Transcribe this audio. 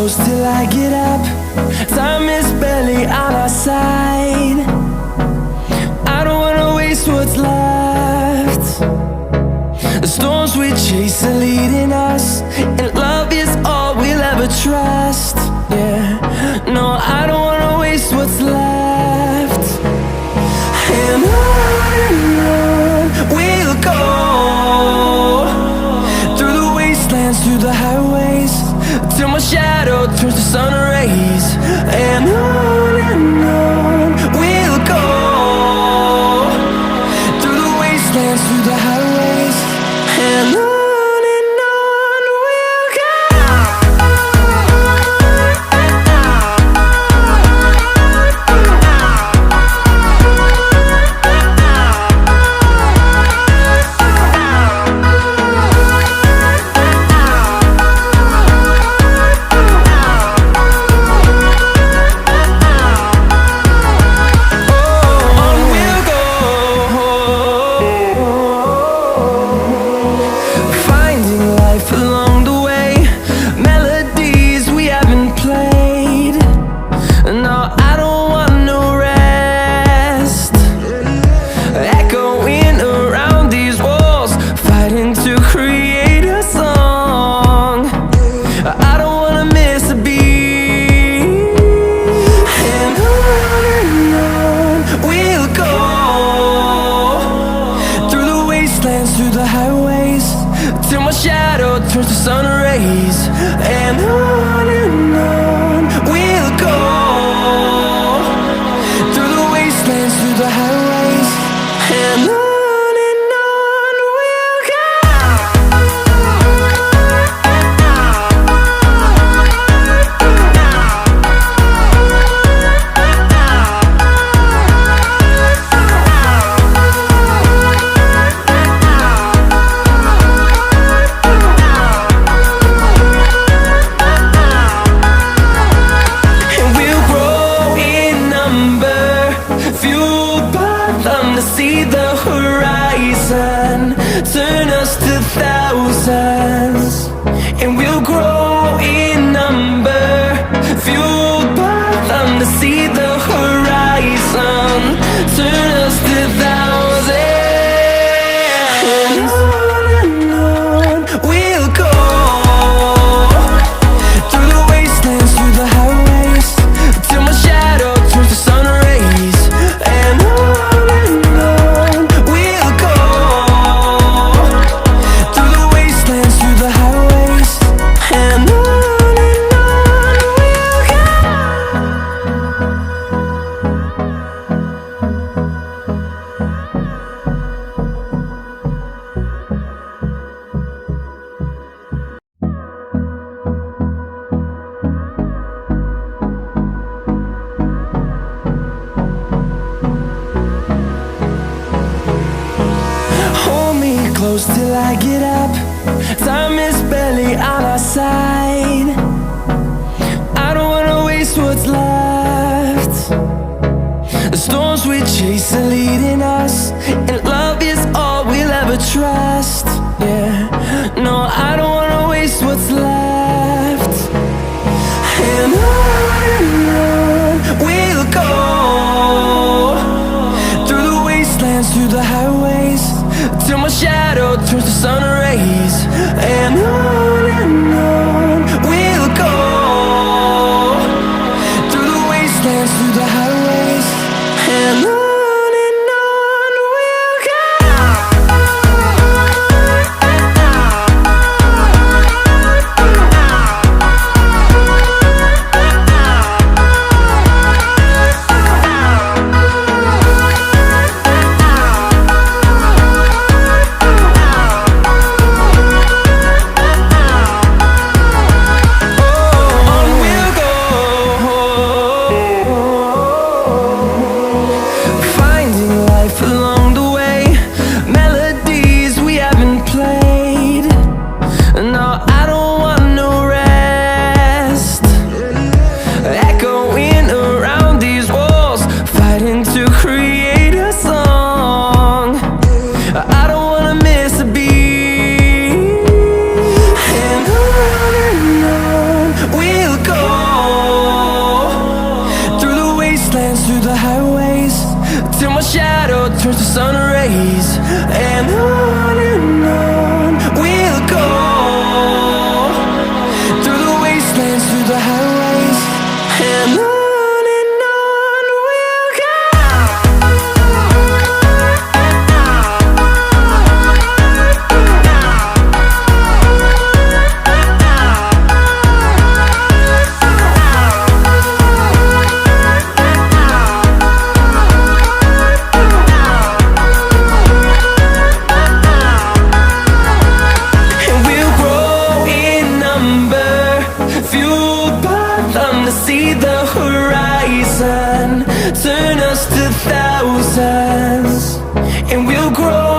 close till I get up. Time is barely on our side. I don't wanna waste what's left. The storms we chase are leading us, and love is all we'll ever trust. Yeah, no, I don't wanna waste what's left. And on we'll go, through the wastelands, through the highways, till my shadow turns to sun rays. And on we'll go, through the wastelands, through the highways, and on. Through the highways, till my shadow turns to sun rays. And on we'll go, through the wastelands, through the highways, and on we'll go. See the horizon turn us to thousands, and we'll grow in number, fueled by them. To see the horizon turn us to thousands, and on we'll go, through the wastelands, through the highways, till my shadow turns to sun rays. And close till I get up. Time is barely on our side. I don't wanna waste what's left. The storms we chase are leading us, and love is all we'll ever trust. Yeah, no, I don't wanna waste what's left. And on we'll go, through the wastelands, through the highways, till my shadow turns to sun rays. And on we'll go, through the wastelands, through the highways, and on. through the highways, till my shadow turns to sun rays. And on we'll go, through the wastelands, through the highways. And on we'll go. See the horizon turn us to thousands, and we'll grow